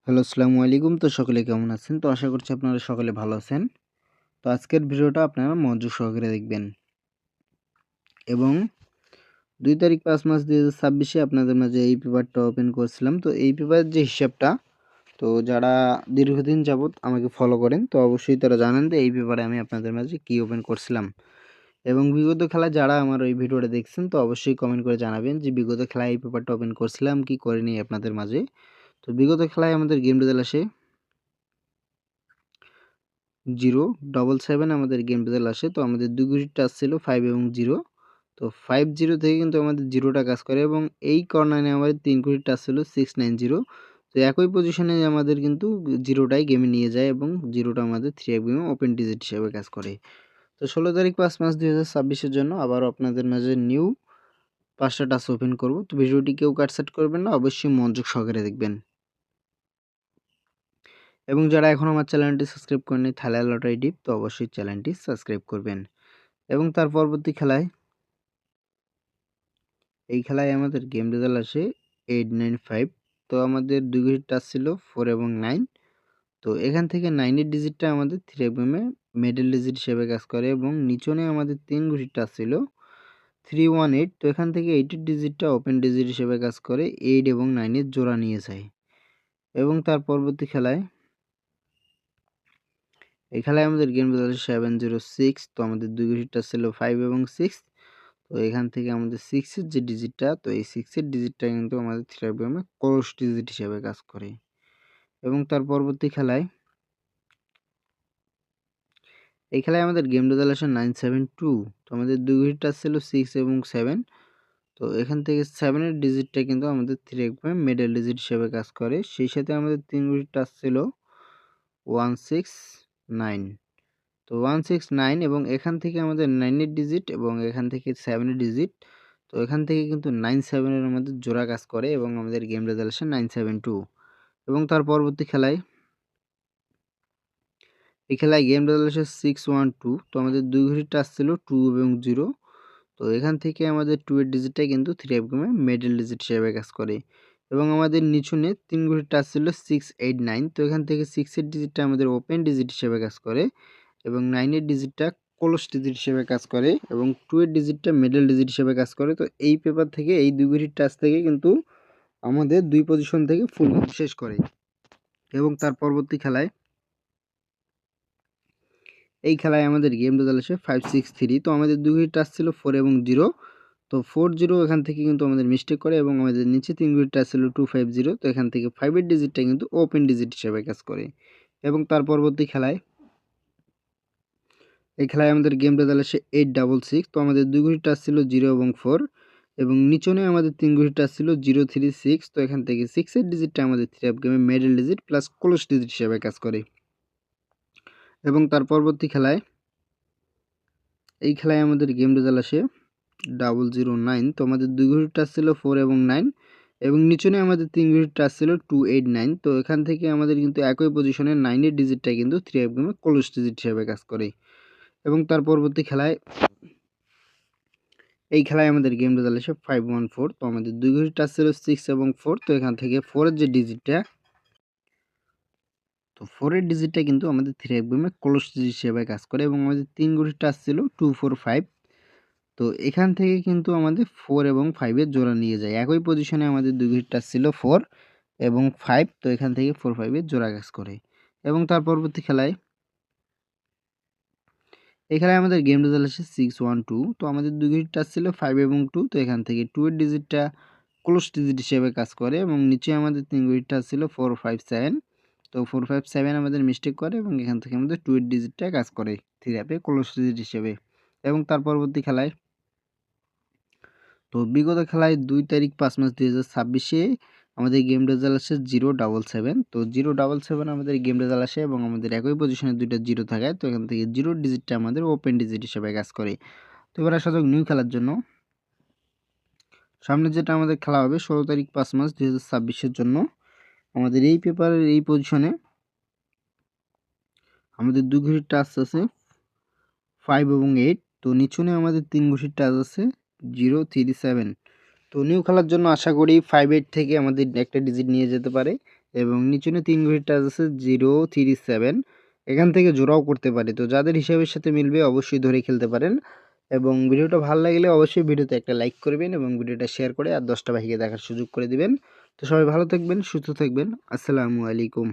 Hello, আসসালামু আলাইকুম। তো সকলে কেমন আছেন? তো আশা করছি আপনারা সকলে ভালো আছেন। তো আজকের ভিডিওটা আপনারা মনোযোগ সহকারে দেখবেন এবং ২ তারিখ ৫ মাস ২০২৬ এ আপনাদের মাঝে এই পেপারটা ওপেন করছিলাম। তো এই পেপারের যে হিসাবটা, তো যারা দীর্ঘদিন যাবৎ আমাকে ফলো করেন, তো অবশ্যই তারা জানেন যে এই পেপারে আমি আপনাদের মাঝে কি ওপেন করছিলাম। এবং বিগত খেলায় যারা আমার ওই ভিডিওটা দেখছেন, তো অবশ্যই কমেন্ট করে জানাবেন যে বিগত খেলায় এই পেপারটা ওপেন করছিলাম কি করিনি আপনাদের মাঝে। তো বিগত খেলায় আমাদের গেম রেজাল্ট আসে 077 আমাদের গেম রেজাল্ট আসে। তো আমাদের ২ ঘড়ির টাচ ছিল 5 এবং 0। তো 5-0 থেকে কিন্তু আমাদের 0টা কাজ করে এবং এই কর্নারে আমাদের ৩ ঘড়ির টাচ ছিল 690। তো একই পজিশনে আমাদের কিন্তু 0টাই গেমে নিয়ে যায় এবং 0টা আমাদের 3 গেমে ওপেন ডিজিট হিসেবে কাজ করে। তো ১৬ তারিখ ৫ মাস ২০২৬ এর জন্য আবারও আপনাদের মাঝে নিউ ৫টা টাচ ওপেন করব। তো ভিডিওটি কেউ কাটছাঁট করবেন না, অবশ্যই মনোযোগ সহকারে দেখবেন। এবং যারা এখনও আমার চ্যানেলটি সাবস্ক্রাইব করেননি থাইল্যান্ড লটারি ডিপ, তো অবশ্যই চ্যানেলটি সাবস্ক্রাইব করবেন। এবং তার পরবর্তী খেলায় এই খেলায় আমাদের গেম রেজাল্ট আসে 895। তো আমাদের ২ ঘড়ির টাচ ছিল 4 এবং 9। তো এখান থেকে 9 এর ডিজিটটা আমাদের 3 এফএমে মিডল ডিজিট হিসেবে কাজ করে এবং নিচনে আমাদের ৩ ঘড়ির টাচ ছিল 318। তো এখান থেকে 8 এর ডিজিটটা ওপেন ডিজিট হিসেবে কাজ করে 8 এবং 9 এর জোড়া নিয়ে যায়। এবং তার পরবর্তী খেলায় এই খেলায় আমাদের গেম রেজাল্ট 706। তো আমাদের ২ ঘড়ির টাচ ছিল 5 এবং 6। তো এখান থেকে আমাদের 6 এর যে ডিজিটটা, তো এই 6 এর ডিজিটটা কিন্তু আমাদের 3 এফএমে ক্রস ডিজিট হিসেবে কাজ করে। এবং তার পরবর্তী খেলায় এই খেলায় আমাদের গেম রেজাল্ট আসে 972। তো আমাদের ২ ঘড়ির টাচ ছিল 6 এবং 7। তো এখান থেকে 7 এর ডিজিটটা কিন্তু আমাদের 3 এফএমে মিডল ডিজিট হিসেবে কাজ করে। সেই সাথে আমাদের ৩ ঘড়ির টাচ ছিল 169। তো 169 এবং এখান থেকে আমাদের 9 এর ডিজিট এবং এখান থেকে 7 এর ডিজিট। তো এখান থেকে কিন্তু 97 এর আমাদের জোড়া কাজ করে এবং আমাদের গেম রেজাল্ট আসে 972। এবং তার পরবর্তী খেলায় এই খেলায় গেম রেজাল্ট আসে 612। তো আমাদের ২ ঘড়ির টাচ ছিল 2 এবং 0। তো এখান থেকে আমাদের 2 এর ডিজিটটাই কিন্তু 3 এফএমে মিডল ডিজিট হিসেবে কাজ করে এবং আমাদের নিচনে ৩ ঘড়ির টাচ ছিল 689। তো এখান থেকে 6 এর ডিজিটটা আমাদের ওপেন ডিজিট হিসেবে কাজ করে এবং 9 এর ডিজিটটা ক্লোজ ডিজিট হিসেবে কাজ করে এবং 2 এর ডিজিটটা মিডল ডিজিট হিসেবে কাজ করে। তো এই পেপার থেকে এই ২ ঘড়ির টাচ থেকে কিন্তু আমাদের 2 পজিশন থেকে ফুল শেষ করে। এবং তার পরবর্তী খেলায় এই খেলায় আমাদের গেম রেজাল্ট আসে 563। তো আমাদের ২ ঘড়ির টাচ ছিল 4 এবং 0। তো 4-0 এখান থেকে কিন্তু আমাদের মিস্টেক করে এবং আমাদের নিচে ৩ ঘড়ির টাচ ছিল 250। তো এখান থেকে 5 এর ডিজিটটা কিন্তু ওপেন ডিজিট হিসেবে কাজ করে। এবং তার পরবর্তী খেলায় এই খেলায় আমাদের গেম রেজাল্ট আসে 866। তো আমাদের ২ ঘড়ির টাচ ছিল 0 এবং 4 এবং নিচনে আমাদের ৩ ঘড়ির টাচ ছিল 036। তো এখান থেকে 6 এর ডিজিটটা আমাদের 3 অফ গেমে middle digit plus close digit হিসেবে কাজ করে। এবং তার পরবর্তী খেলায় এই খেলায় আমাদের গেম রেজাল্ট আসে 009। তো আমাদের ২ ঘড়ির টাচ ছিল 4 এবং 9 এবং নিচনে আমাদের ৩ ঘড়ির টাচ ছিল 289। তো এখান থেকে আমাদের কিন্তু একই পজিশনে 9 এর ডিজিটটা কিন্তু 3 অফ গেমে ক্লোজ ডিজিট হিসেবে কাজ করে। এবং তার পরবর্তী খেলায় এই খেলায় আমাদের গেম রেজাল্ট আসে 514। তো আমাদের ২ ঘড়ির টাচ ছিল 6 এবং 4। তো এখান থেকে 4 এর যে ডিজিটটা, তো 4 এর ডিজিটটা কিন্তু আমাদের 3 একদমে ক্লোজ ডিজিট হিসেবে কাজ করে এবং আমাদের ৩ ঘড়ির টাচ ছিল 245। তো এখান থেকে কিন্তু আমাদের 4 এবং 5 এর জোড়া নিয়ে যায়। একই পজিশনে আমাদের ২ ঘড়ির টাচ ছিল 4 এবং 5। তো এখান থেকে 4-5 এর জোড়া কাজ করে। এবং তার পরবর্তী খেলায় এই খেলায় আমাদের গেম রেজাল্ট আসে 612। তো আমাদের ২ ঘড়ির টাচ ছিল 5 এবং 2। তো এখান থেকে 2 এর ডিজিটটা ক্লোজ ডিজিট হিসেবে কাজ করে এবং নিচে আমাদের ৩ ঘড়ির টাচ ছিল 457। তো 457 আমাদের মিস্টেক করে এবং এখান থেকে আমাদের 2 এর ডিজিটটা কাজ করে 3 অ্যাপে ক্লোজ ডিজিট হিসেবে। এবং তার পরবর্তী খেলায় তো বিগত খেলায় ২ তারিখ ৫ মাস ২০২৬ এ আমাদের গেম রেজাল্ট আসে 077। তো 077 আমাদের গেম রেজাল্ট আসে এবং আমাদের একই পজিশনে ২টা 0 থাকায় তো এখান থেকে 0 ডিজিটটা আমাদের ওপেন ডিজিট হিসেবে কাজ করে। তো এবার আসা যাক নিউ খেলার জন্য। সামনে যেটা আমাদের খেলা হবে ১৬ তারিখ ৫ মাস ২০২৬ এর জন্য আমাদের এই পেপারের এই পজিশনে আমাদের ২ ঘড়ির টাচ আছে 5 এবং 8। তো নিচনে আমাদের ৩ ঘড়ির টাচ আছে 037। তো নিউ খেলার জন্য আশা করি 5-8 থেকে আমাদের একটা ডিজিট নিয়ে যেতে পারে এবং নিচনে 3 ঘড়ির টাচ আছে 0-3-7, এখান থেকে জোড়াও করতে পারে। তো যাদের হিসাবের সাথে মিলবে অবশ্যই ধরে খেলতে পারেন এবং ভিডিওটা ভালো লাগলে অবশ্যই ভিডিওতে একটা লাইক করবেন এবং ভিডিওটা শেয়ার করে আর 10টা ভাইকে দেখার সুযোগ করে দিবেন। তো সবাই ভালো থাকবেন, সুস্থ থাকবেন। আসসালামু আলাইকুম।